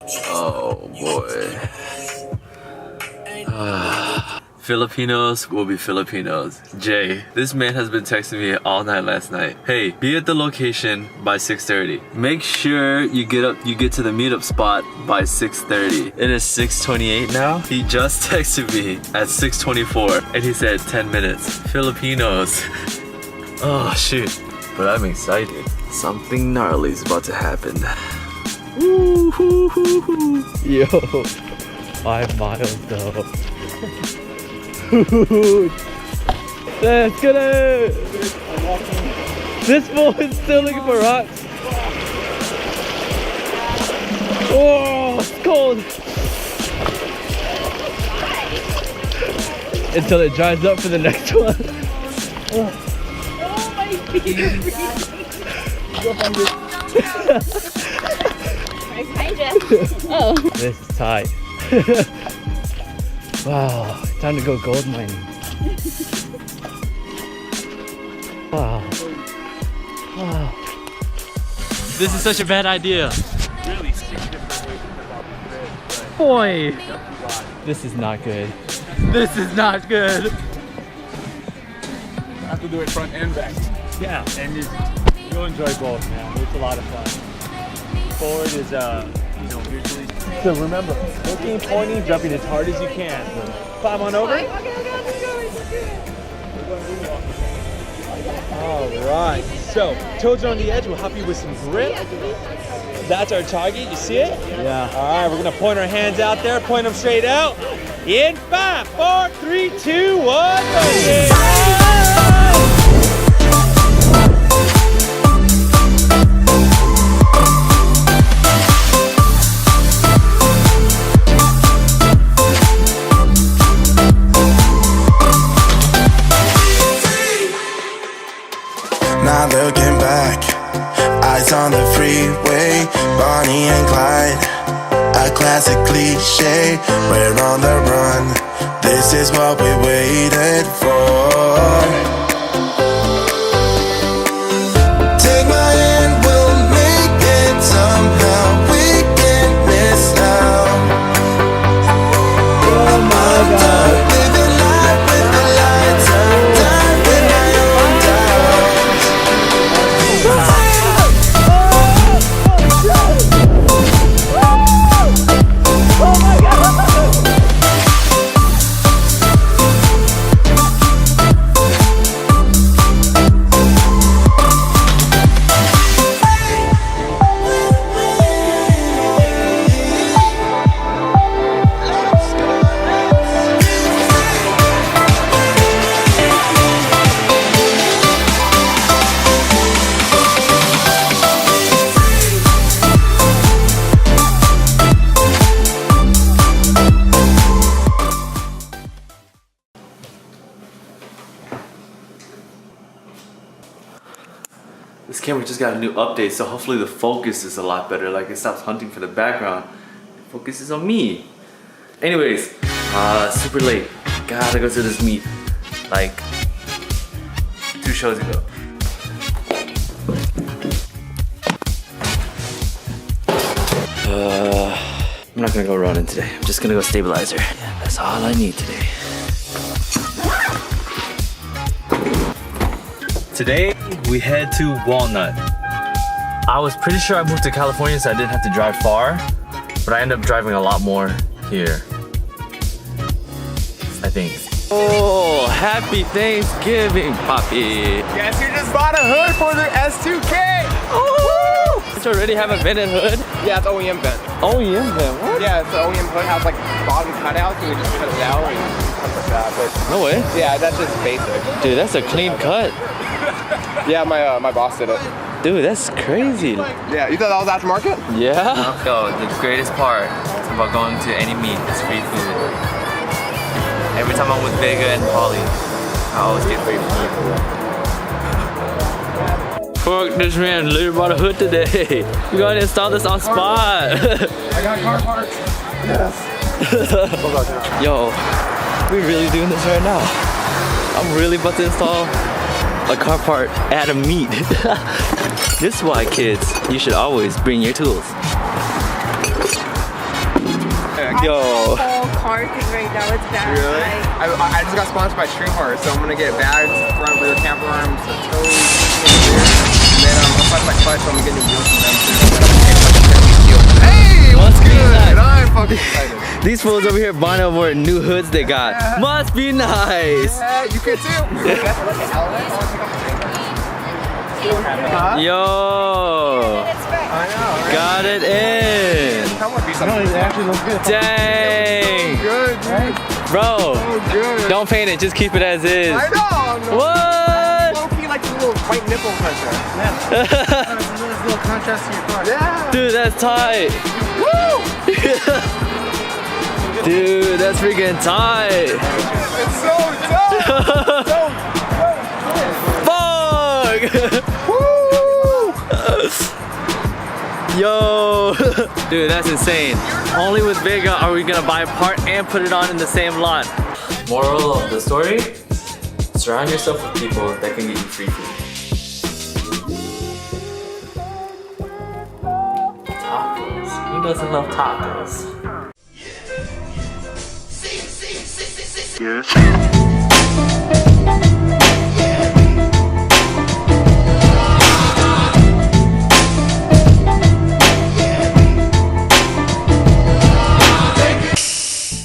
Oh boy. Filipinos will be Filipinos. Jay, this man has been texting me all night last night. Hey, be at the location by 6:30. Make sure you get to the meetup spot by 6:30. It is 6:28 now. He just texted me at 6:24 and he said 10 minutes. Filipinos. Oh shoot. But I'm excited. Something gnarly is about to happen. Woo, hoo, hoo, hoo. Yo, 5 miles though. Let's get it! This fool is still looking for rocks. Oh, it's cold. Until it dries up for the next one. Oh my God. This is tight. Wow, time to go gold mining. Wow. Wow. This is such a bad idea. Boy, this is not good. This is not good. I have to do it front and back. Yeah, and you'll enjoy both, man. It's a lot of fun. Forward is, usually. So remember, looking, pointing, jumping as hard as you can. Climb on over. All right. So toes are on the edge. We'll help you with some grip. That's our target. You see it? Yeah. All right. We're gonna point our hands out there. Point them straight out. In 5, 4, 3, 2, 1. Yeah. Not looking back, eyes on the freeway, Bonnie and Clyde, a classic cliche. We're on the run, this is what we waited for. Take my hand, we'll make it somehow. We can't miss now. Oh my God. Living life with the lights out, time with my own doubts. This camera just got a new update, so hopefully the focus is a lot better. Like it stops hunting for the background. It focuses on me. Anyways, super late. Gotta go to this meet. Like 2 shows ago. I'm not gonna go running today. I'm just gonna go stabilizer. Yeah, that's all I need today. Today, we head to Walnut. I was pretty sure I moved to California so I didn't have to drive far, but I ended up driving a lot more here. I think. Oh, happy Thanksgiving, Poppy. Guess who just bought a hood for their S2K? Oh, you already have a vented hood? Yeah, it's OEM vent. OEM vent, what? Yeah, it's the OEM hood has like bottom cutouts and we just cut it out and stuff like that. But No way. yeah, that's just basic. Dude, that's a clean cut. Yeah, my boss did it. Dude, that's crazy. Yeah, you thought that was aftermarket? Yeah? Yo, the greatest part about going to any meet is free food. Every time I'm with Vega and Polly, I always get free food. Fuck, this man literally bought a hood today. We gotta install this on spot. I got car parts. Yes. Yo, we really doing this right now. I'm really about to install a car part at a meet. This is why, kids, you should always bring your tools. marking right now. It's bad. Really? Like, I just got sponsored by Streamhard, so I'm gonna get bags, front rear camper arms, toes, and then I'm gonna my clutch, so I'm gonna get new wheels from them too. Hey, what's good? I'm fucking excited. These fools over here buying over new hoods they got. Yeah. Must be nice. Yeah, you can too. Yo, I know, right? got it in. Come with me No, something. it actually looks good. Dang, Good, dude. bro. Oh, good. Don't paint it, just keep it as is. I know. What? Low-key like a little white nipple pressure. Nice little contrast to your car. Yeah. Dude, that's tight. Woo! Dude, that's freaking tight. It's so dope. Fuck! Woo! Yo, dude, that's insane. Only with Vega are we gonna buy a part and put it on in the same lot. Moral of the story: surround yourself with people that can get you free food. Tacos. Who doesn't love tacos? Yes.